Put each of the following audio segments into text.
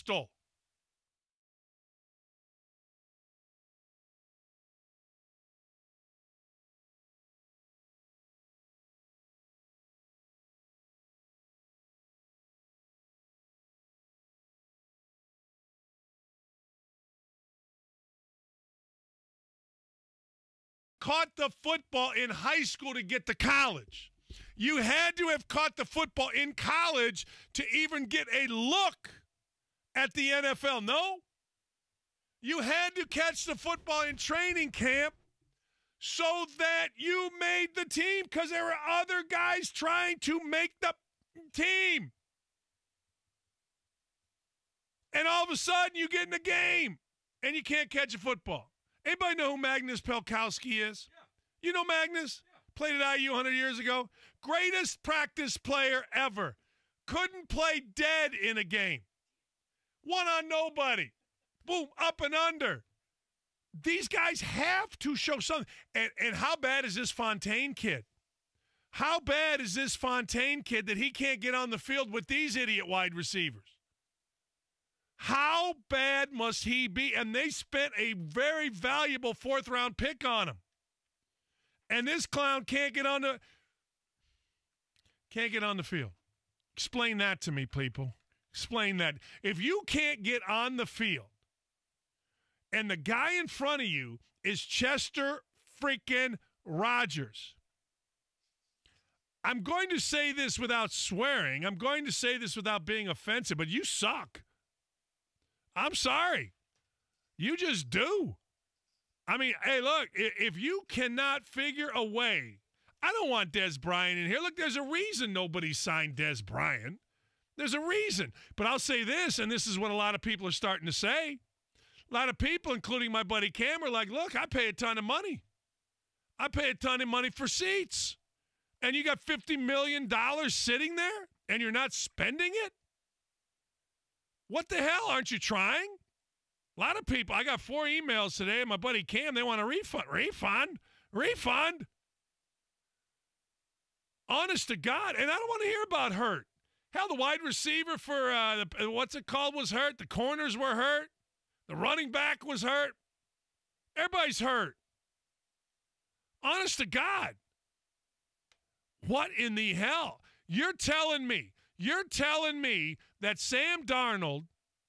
stole. Caught the football in high school to get to college. You had to have caught the football in college to even get a look at the NFL. No? You had to catch the football in training camp so that you made the team because there were other guys trying to make the team. And all of a sudden you get in the game and you can't catch a football. Anybody know who Magnus Pelkowski is? Yeah. You know Magnus? Yeah. Played at IU 100 years ago. Greatest practice player ever. Couldn't play dead in a game. One on nobody. Boom, up and under. These guys have to show something. And how bad is this Fontaine kid? How bad is this Fontaine kid that he can't get on the field with these idiot wide receivers? How bad must he be? And they spent a very valuable fourth-round pick on him. And this clown can't get on the field. Explain that to me, people. Explain that. If you can't get on the field and the guy in front of you is Chester freaking Rogers, I'm going to say this without swearing. I'm going to say this without being offensive, but you suck. I'm sorry. You just do. I mean, hey, look, if you cannot figure a way, I don't want Des Bryant in here. Look, there's a reason nobody signed Des Bryant. There's a reason. But I'll say this, and this is what a lot of people are starting to say. A lot of people, including my buddy Cam, are like, look, I pay a ton of money. I pay a ton of money for seats. And you got $50 million sitting there, and you're not spending it? What the hell? Aren't you trying? A lot of people. I got 4 emails today. My buddy Cam, they want a refund. Refund. Honest to God. And I don't want to hear about hurt. Hell, the wide receiver for, what's it called, was hurt. The corners were hurt. The running back was hurt. Everybody's hurt. Honest to God. What in the hell? You're telling me that Sam Darnold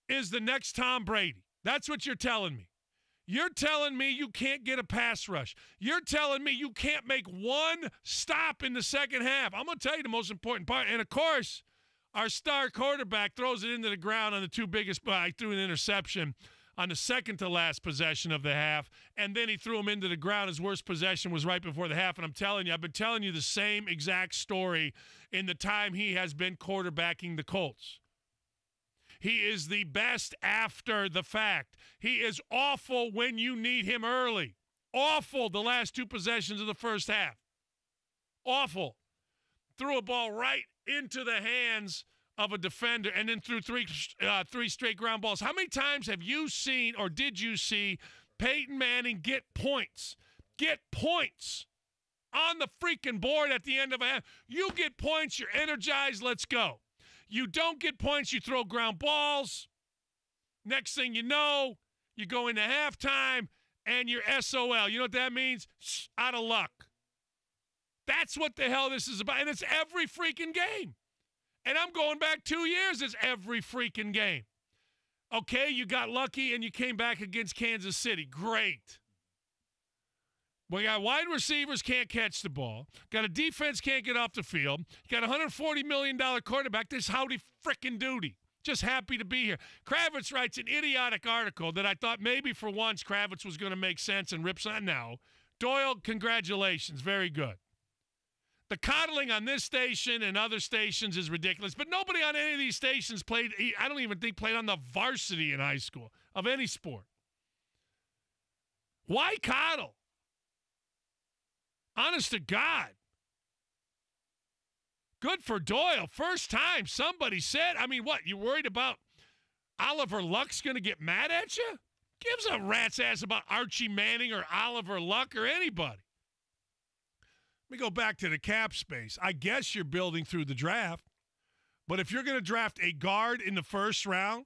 is the next Tom Brady. That's what you're telling me. You're telling me you can't get a pass rush. You're telling me you can't make one stop in the second half. I'm going to tell you the most important part. And, of course, our star quarterback throws it into the ground on the two biggest – I threw an interception on the second-to-last possession of the half, and then he threw him into the ground. His worst possession was right before the half, and I'm telling you, I've been telling you the same exact story in the time he has been quarterbacking the Colts. He is the best after the fact. He is awful when you need him early. Awful the last 2 possessions of the first half. Awful. Threw a ball right into the hands of a defender and then threw three straight ground balls. How many times have you seen or did you see Peyton Manning get points? Get points on the freaking board at the end of a half. You get points, you're energized, let's go. You don't get points, you throw ground balls. Next thing you know, you go into halftime and you're SOL. You know what that means? Out of luck. That's what the hell this is about. And it's every freaking game. And I'm going back 2 years. It's every freaking game. Okay, you got lucky and you came back against Kansas City. Great. We got wide receivers can't catch the ball. Got a defense can't get off the field. Got a $140 million quarterback. This howdy frickin' doody. Just happy to be here. Kravitz writes an idiotic article that I thought maybe for once Kravitz was going to make sense and rips on now. Doyle, congratulations. Very good. The coddling on this station and other stations is ridiculous, but nobody on any of these stations played, I don't even think played on the varsity in high school of any sport. Why coddle? Honest to God. Good for Doyle. First time somebody said, I mean, what, you worried about Oliver Luck's going to get mad at you? Gives a rat's ass about Archie Manning or Oliver Luck or anybody. Let me go back to the cap space. I guess you're building through the draft, but if you're going to draft a guard in the first round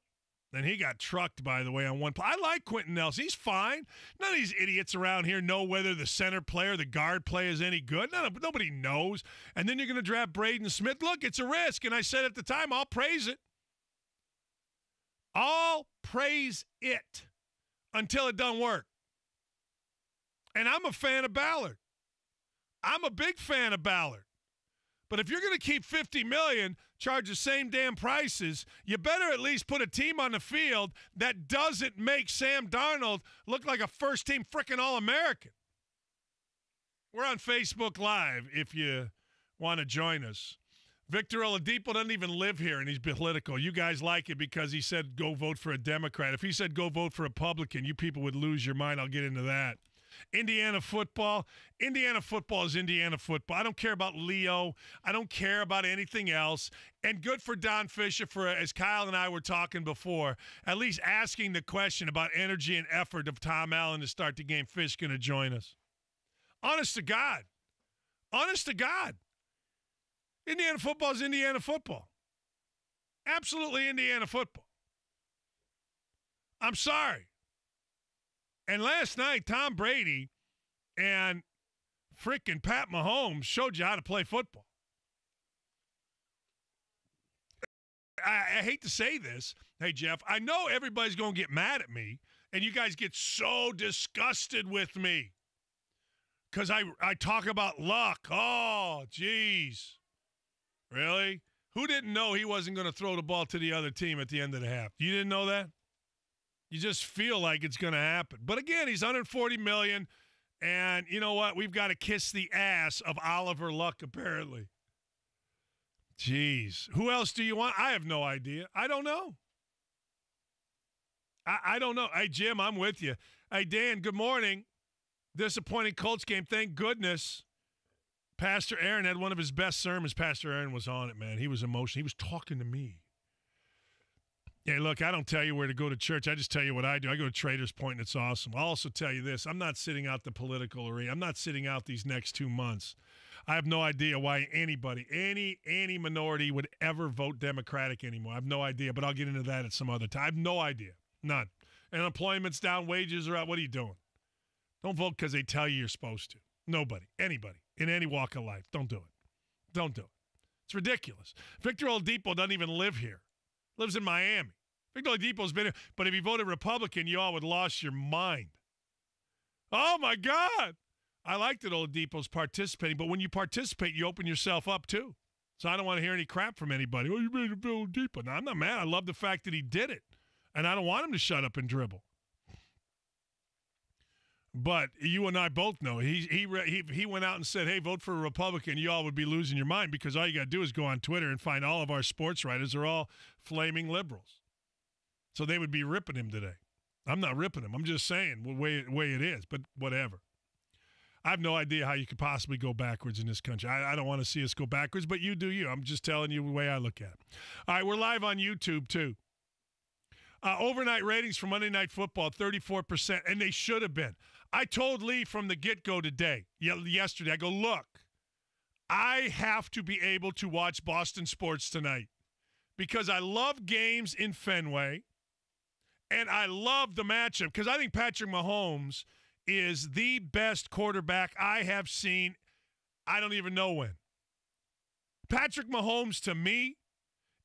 And he got trucked, by the way, on one play. I like Quentin Nelson. He's fine. None of these idiots around here know whether the center play or the guard play is any good. Nobody knows. And then you're going to draft Braden Smith. Look, it's a risk. And I said at the time, I'll praise it. I'll praise it until it doesn't work. And I'm a fan of Ballard. I'm a big fan of Ballard. But if you're going to keep $50 million, charge the same damn prices, you better at least put a team on the field that doesn't make Sam Darnold look like a first-team frickin' All-American. We're on Facebook Live if you want to join us. Victor Oladipo doesn't even live here, and he's political. You guys like it because he said go vote for a Democrat. If he said go vote for a Republican, you people would lose your mind. I'll get into that. Indiana football is Indiana football. I don't care about Leo. I don't care about anything else. And good for Don Fisher for, as Kyle and I were talking before, at least asking the question about energy and effort of Tom Allen to start the game. Fish going to join us. Honest to God. Indiana football is Indiana football. Absolutely Indiana football. I'm sorry. And last night, Tom Brady and frickin' Pat Mahomes showed you how to play football. I hate to say this. Hey, Jeff, I know everybody's going to get mad at me, and you guys get so disgusted with me because I talk about luck. Oh, geez. Really? Who didn't know he wasn't going to throw the ball to the other team at the end of the half? You didn't know that? You just feel like it's going to happen. But again, he's $140 million, and you know what? We've got to kiss the ass of Oliver Luck, apparently. Jeez. Who else do you want? I have no idea. I don't know. I don't know. Hey, Jim, I'm with you. Hey, Dan, good morning. Disappointing Colts game. Thank goodness. Pastor Aaron had one of his best sermons. Pastor Aaron was on it, man. He was emotional. He was talking to me. Hey, look, I don't tell you where to go to church. I just tell you what I do. I go to Traders Point, and it's awesome. I'll also tell you this. I'm not sitting out the political arena. I'm not sitting out these next 2 months. I have no idea why anybody, any minority would ever vote Democratic anymore. I have no idea, but I'll get into that at some other time. I have no idea. None. And unemployment's down, wages are up. What are you doing? Don't vote because they tell you you're supposed to. Nobody, anybody, in any walk of life. Don't do it. Don't do it. It's ridiculous. Victor Oladipo doesn't even live here. Lives in Miami. Victor Oladipo's been here, but if he voted Republican, you all would have lost your mind. Oh, my God. I like that Oladipo's participating, but when you participate, you open yourself up, too. So I don't want to hear any crap from anybody. Oh, you made it Bill Oladipo. No, I'm not mad. I love the fact that he did it, and I don't want him to shut up and dribble. But you and I both know he went out and said, hey, vote for a Republican. You all would be losing your mind because all you got to do is go on Twitter and find all of our sports writers are all flaming liberals. So they would be ripping him today. I'm not ripping him. I'm just saying the way it is, but whatever. I have no idea how you could possibly go backwards in this country. I don't want to see us go backwards, but you do you. I'm just telling you the way I look at it. All right, we're live on YouTube, too. Overnight ratings for Monday Night Football, 34%, and they should have been. I told Lee from the get-go today, yesterday, I go, look, I have to be able to watch Boston sports tonight because I love games in Fenway, and I love the matchup because I think Patrick Mahomes is the best quarterback I have seen. I don't even know when. Patrick Mahomes, to me,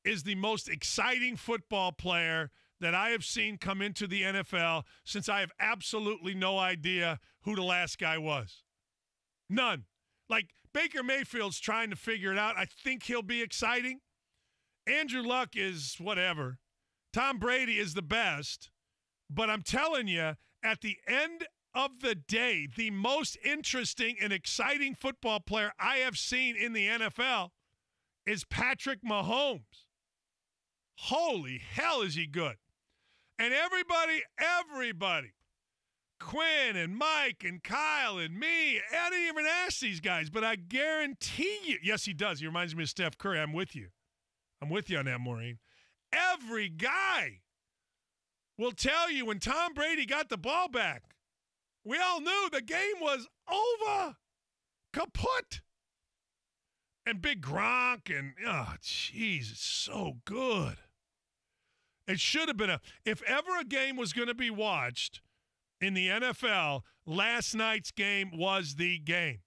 is the most exciting football player that I have seen come into the NFL since I have absolutely no idea who the last guy was. None. Like, Baker Mayfield's trying to figure it out. I think he'll be exciting. Andrew Luck is whatever. Tom Brady is the best. But I'm telling you, at the end of the day, the most interesting and exciting football player I have seen in the NFL is Patrick Mahomes. Holy hell, is he good. And everybody, Quinn and Mike and Kyle and me, I didn't even ask these guys, but I guarantee you, yes, he does. He reminds me of Steph Curry. I'm with you. I'm with you on that, Maureen. Every guy will tell you when Tom Brady got the ball back, we all knew the game was over. Kaput. And Big Gronk and, oh, jeez, it's so good. It should have been if ever a game was going to be watched in the NFL, last night's game was the game.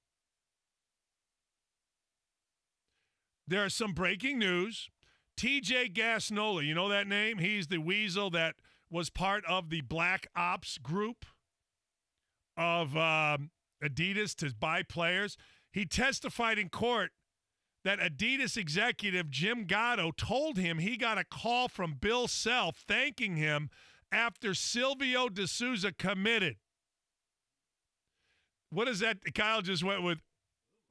There is some breaking news. TJ Gasnola, you know that name? He's the weasel that was part of the Black Ops group of Adidas to buy players. He testified in court that Adidas executive Jim Gatto told him he got a call from Bill Self thanking him after Silvio De Sousa committed. What is that? Kyle just went with,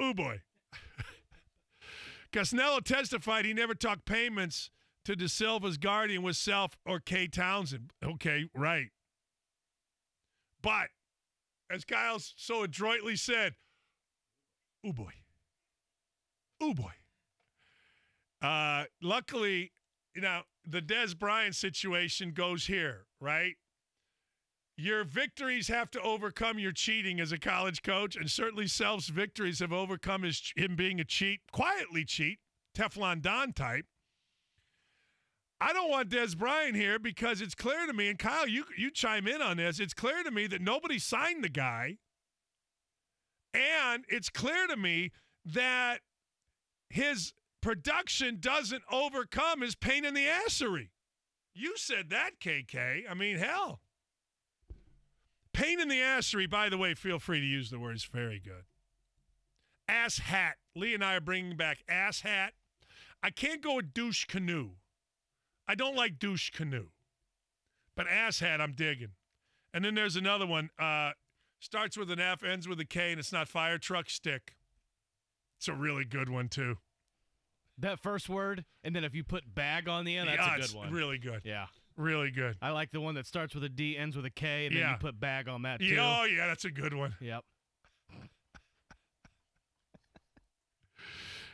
ooh boy. Casnello testified he never talked payments to De Silva's guardian with Self or Kay Townsend. Okay, right. But, as Kyle so adroitly said, ooh boy. Ooh boy. Luckily, the Des Bryant situation goes here, right? Your victories have to overcome your cheating as a college coach, and certainly Self's victories have overcome him being a cheat, quietly cheat, Teflon Don type. I don't want Des Bryant here because it's clear to me, and Kyle, you chime in on this, it's clear to me that nobody signed the guy, and it's clear to me that his production doesn't overcome his pain in the assery. You said that, KK. I mean, hell. Pain in the assery, by the way, feel free to use the word. It's very good. Ass hat. Lee and I are bringing back ass hat. I can't go with douche canoe. I don't like douche canoe. But ass hat, I'm digging. And then there's another one. Starts with an F, ends with a K, and it's not fire truck stick. It's a really good one, too. That first word, and then if you put bag on the end, that's a good one. Really good. Yeah. Really good. I like the one that starts with a D, ends with a K, and then you put bag on that, too. Yeah, oh, yeah, that's a good one. Yep.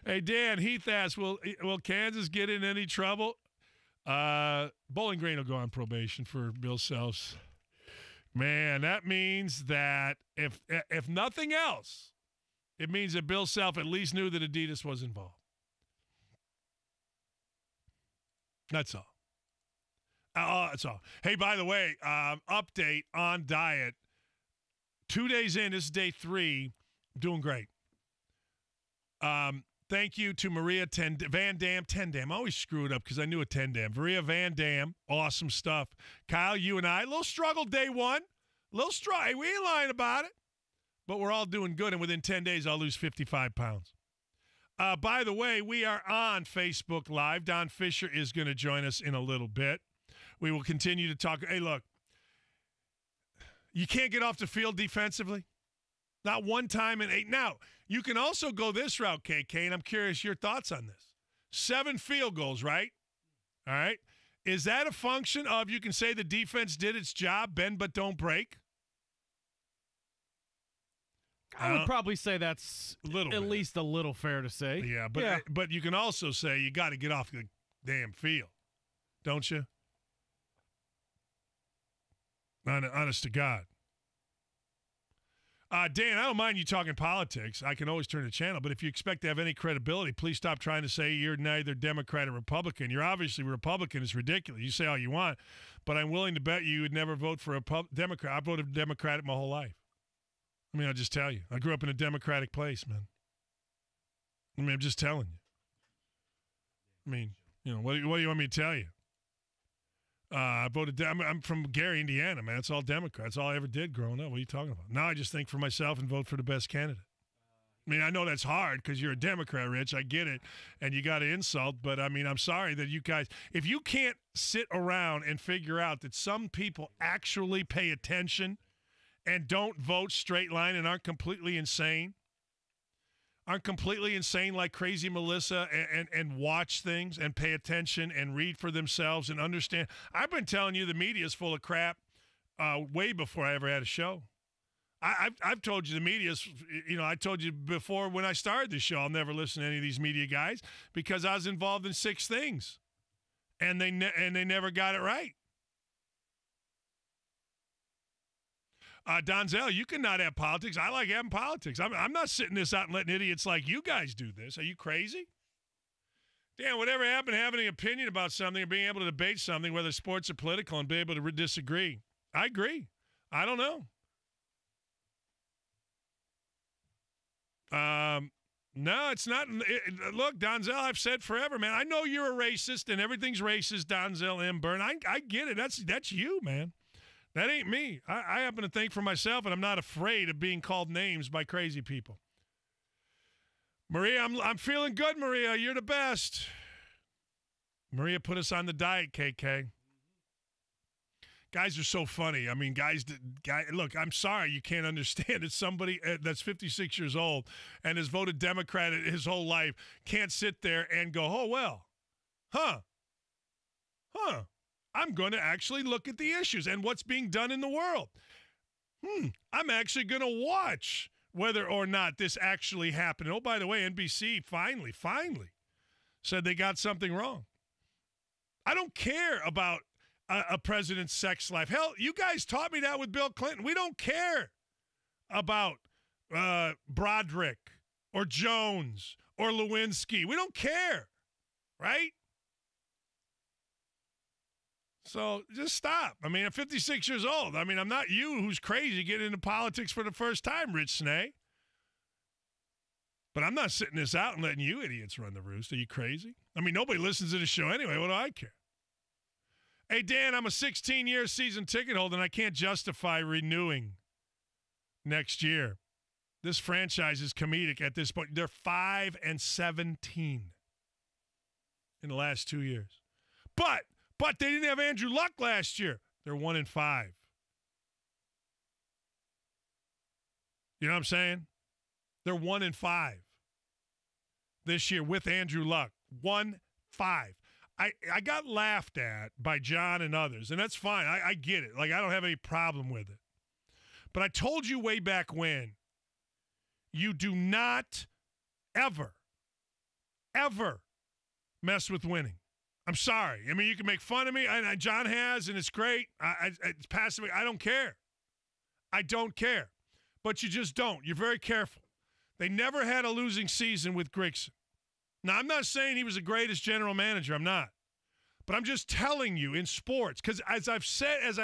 Hey, Dan, Heath asks, will Kansas get in any trouble? Bowling Green will go on probation for Bill Self's. Man, that means that if nothing else, it means that Bill Self at least knew that Adidas was involved. That's all. That's all. Hey, by the way, update on diet. 2 days in, this is day 3, doing great. Thank you to Maria Van Dam. I always screw it up because I knew a Tendam. Maria Van Dam, awesome stuff. Kyle, you and I, a little struggle day 1. A little struggle. We ain't lying about it. But we're all doing good, and within 10 days, I'll lose 55 pounds. By the way, we are on Facebook Live. Don Fisher is going to join us in a little bit. We will continue to talk. Hey, look, you can't get off the field defensively. Not one time in 8. Now, you can also go this route, KK, and I'm curious your thoughts on this. 7 field goals, right? All right. Is that a function of you can say the defense did its job, bend but don't break? I would probably say that's at least a little fair to say. Yeah, but you can also say you got to get off the damn field, don't you? Honest to God. Dan, I don't mind you talking politics. I can always turn the channel, but if you expect to have any credibility, please stop trying to say you're neither Democrat or Republican. You're obviously Republican. It's ridiculous. You say all you want, but I'm willing to bet you would never vote for a Democrat. I voted Democratic my whole life. I mean, I'll just tell you. I grew up in a Democratic place, man. I mean, I'm just telling you. I mean, what do you want me to tell you? I voted. I'm from Gary, Indiana, man. It's all Democrat. That's all I ever did growing up. What are you talking about? Now I just think for myself and vote for the best candidate. I mean, I know that's hard because you're a Democrat, Rich. I get it, and you got to insult. But I mean, I'm sorry that you guys. If you can't sit around and figure out that some people actually pay attention and don't vote straight line and aren't completely insane like crazy Melissa and watch things and pay attention and read for themselves and understand. I've been telling you the media is full of crap way before I ever had a show. I've told you the media's, I told you before when I started the show, I'll never listen to any of these media guys because I was involved in 6 things and they never got it right. Donzel, you cannot have politics. I like having politics. I'm not sitting this out and letting idiots like you guys do this. Are you crazy? Dan, whatever happened to having an opinion about something or being able to debate something, whether sports or political, and be able to disagree? I agree. I don't know. No, it's not. Look, Donzel, I've said forever, man. I know you're a racist and everything's racist, Donzel M. Byrne. I get it. That's you, man. That ain't me. I happen to think for myself, and I'm not afraid of being called names by crazy people. Maria, I'm feeling good, Maria. You're the best. Maria put us on the diet, KK. Guys are so funny. I mean, look, I'm sorry you can't understand it. Somebody that's 56 years old and has voted Democrat his whole life can't sit there and go, oh, well, I'm going to actually look at the issues and what's being done in the world. I'm actually going to watch whether or not this actually happened. Oh, by the way, NBC finally said they got something wrong. I don't care about a president's sex life. Hell, you guys taught me that with Bill Clinton. We don't care about Broderick or Jones or Lewinsky. We don't care, right? So just stop. I mean, I'm 56 years old. I mean, I'm not you who's crazy getting into politics for the first time, Rich Snay. But I'm not sitting this out and letting you idiots run the roost. Are you crazy? I mean, nobody listens to the show anyway. What do I care? Hey, Dan, I'm a 16-year season ticket holder, and I can't justify renewing next year. This franchise is comedic at this point. They're 5-17 in the last 2 years. But they didn't have Andrew Luck last year. They're 1-5. You know what I'm saying? They're 1-5 this year with Andrew Luck. 1-5. I got laughed at by John and others, and that's fine. I get it. Like, I don't have any problem with it. But I told you way back when, you do not ever mess with winning. I'm sorry. I mean, you can make fun of me, and John has, and it's great. It's passive. I don't care. I don't care. But you just don't. You're very careful. They never had a losing season with Grigson. Now, I'm not saying he was the greatest general manager. I'm not. But I'm just telling you in sports, because as I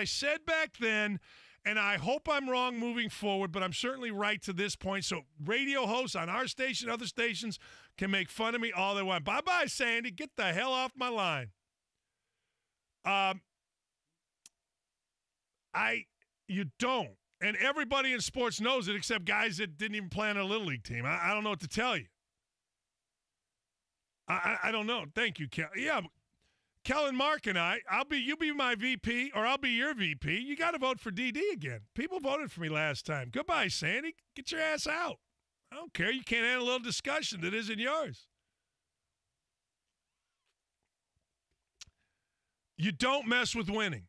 said back then, and I hope I'm wrong moving forward, but I'm certainly right to this point. So radio hosts on our station, other stations, can make fun of me all they want. Bye-bye, Sandy. Get the hell off my line. You don't. And everybody in sports knows it except guys that didn't even play on a Little League team. I don't know what to tell you. I don't know. Thank you, Kel. Yeah, Kellen, Mark, and you be my VP, or I'll be your VP. You got to vote for DD again. People voted for me last time. Goodbye, Sandy. Get your ass out. I don't care. You can't handle a little discussion that isn't yours. You don't mess with winning.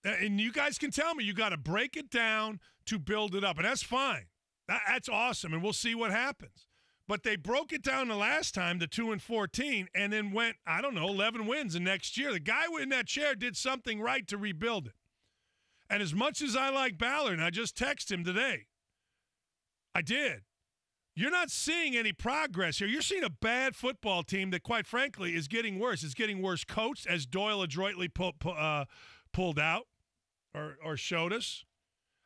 And you guys can tell me you got to break it down to build it up. And that's fine. That's awesome. And we'll see what happens. But they broke it down the last time to 2-14 and then went, 11 wins the next year. The guy in that chair did something right to rebuild it. And as much as I like Ballard, and I just texted him today, I did. You're not seeing any progress here. You're seeing a bad football team that, quite frankly, is getting worse. It's getting worse coached, as Doyle adroitly pulled out or showed us.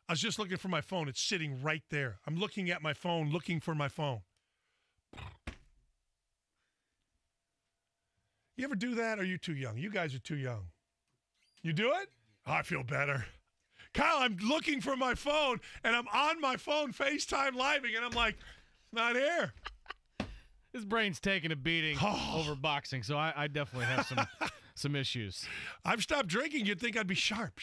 I was just looking for my phone. It's sitting right there. I'm looking at my phone, looking for my phone. You ever do that, or are you too young? You guys are too young. You do it? Oh, I feel better. Kyle, I'm looking for my phone, and I'm on my phone FaceTime living, and I'm like, it's not here. His brain's taking a beating over boxing, so I definitely have some issues. I've stopped drinking. You'd think I'd be sharp.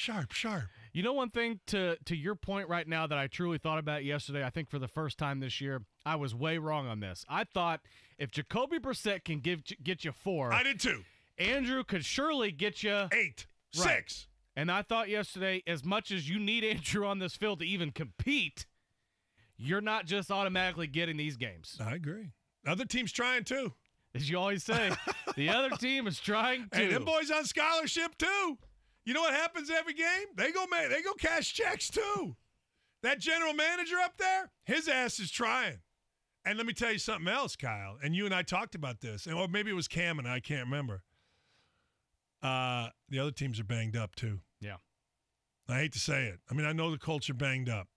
You know, one thing to your point right now that I truly thought about yesterday, I think for the first time this year, I was way wrong on this. I thought if Jacoby Brissett can get you 4. I did too. Andrew could surely get you 8, right. 6. And I thought yesterday, as much as you need Andrew on this field to even compete, you're not just automatically getting these games. I agree. Other teams trying too. As you always say, the other team is trying to. Hey, them boys on scholarship too. You know what happens every game? They go cash checks too. That general manager up there, his ass is trying. And let me tell you something else, Kyle. And you and I talked about this. Or maybe it was Cam and I can't remember. The other teams are banged up, too. Yeah. I hate to say it. I mean, I know the Colts are banged up.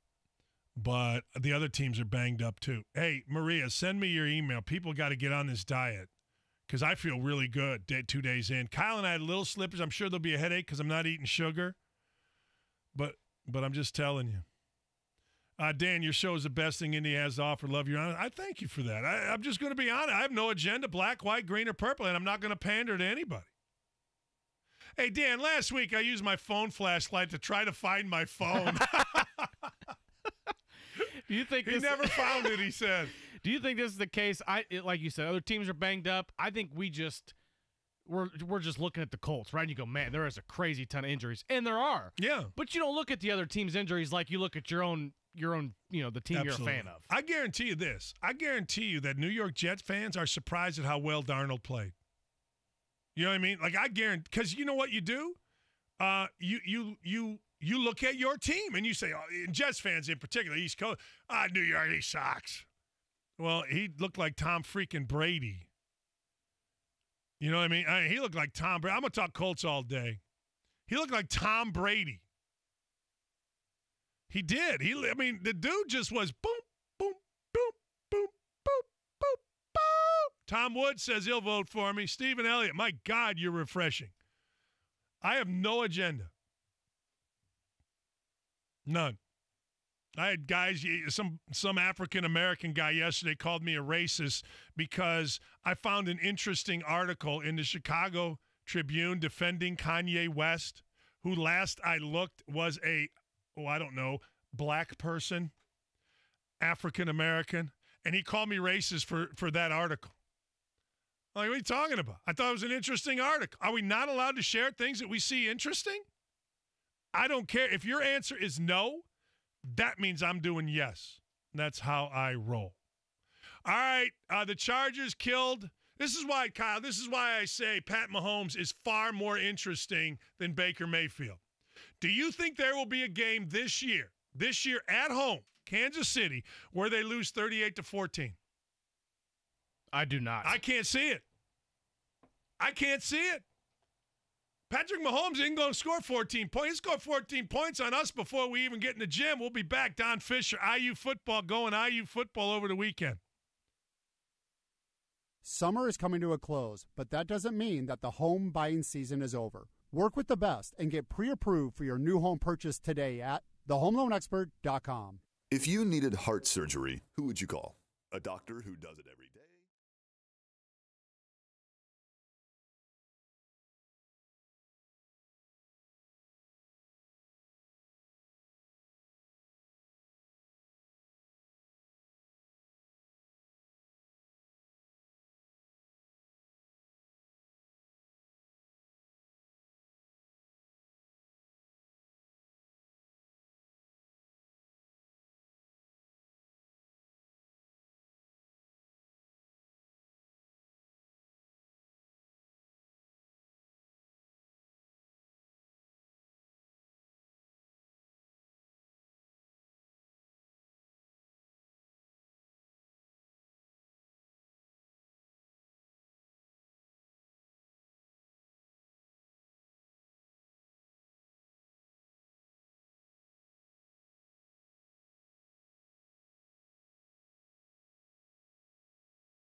But the other teams are banged up, too. Hey, Maria, send me your email. People got to get on this diet because I feel really good 2 days in. Kyle and I had a little slippage. I'm sure there'll be a headache because I'm not eating sugar. But I'm just telling you. Dan, your show is the best thing Indy has to offer. Love your honor. I thank you for that. I'm just going to be honest. I have no agenda, black, white, green, or purple, and I'm not going to pander to anybody. Hey, Dan, last week I used my phone flashlight to try to find my phone. Do you think he never found it, he said. Do you think this is the case? Like you said, other teams are banged up. I think we're just looking at the Colts, right? And you go, man, there is a crazy ton of injuries. And there are. Yeah. But you don't look at the other team's injuries like you look at your own, the team Absolutely. you're a fan of. I guarantee you this. I guarantee you that New York Jets fans are surprised at how well Darnold played. You know what I mean? Like, I guarantee, because you know what you do? You look at your team and you say, and Jets fans in particular, East Coast, New York, he sucks. Well, he looked like Tom freaking Brady. You know what I mean? He looked like Tom Brady. I'm going to talk Colts all day. He looked like Tom Brady. He did. The dude just was boom, boom, boom, boom, boom, boom, boom. Tom Wood says he'll vote for me. Stephen Elliott, my God, you're refreshing. I have no agenda. None. I had guys, some African-American guy yesterday called me a racist because I found an interesting article in the Chicago Tribune defending Kanye West, who last I looked was black person, African-American, and he called me racist for that article. Like, what are you talking about? I thought it was an interesting article. Are we not allowed to share things that we see interesting? I don't care. If your answer is no, that means I'm doing yes. That's how I roll. All right, the Chargers killed. This is why, Kyle, I say Pat Mahomes is far more interesting than Baker Mayfield. Do you think there will be a game this year at home, Kansas City, where they lose 38-14? I do not. I can't see it. Patrick Mahomes isn't going to score 14 points. He scored 14 points on us before we even get in the gym. We'll be back. Don Fisher, IU football, going IU football over the weekend. Summer is coming to a close, but that doesn't mean that the home buying season is over. Work with the best and get pre-approved for your new home purchase today at thehomeloanexpert.com. If you needed heart surgery, who would you call? A doctor who does it every day.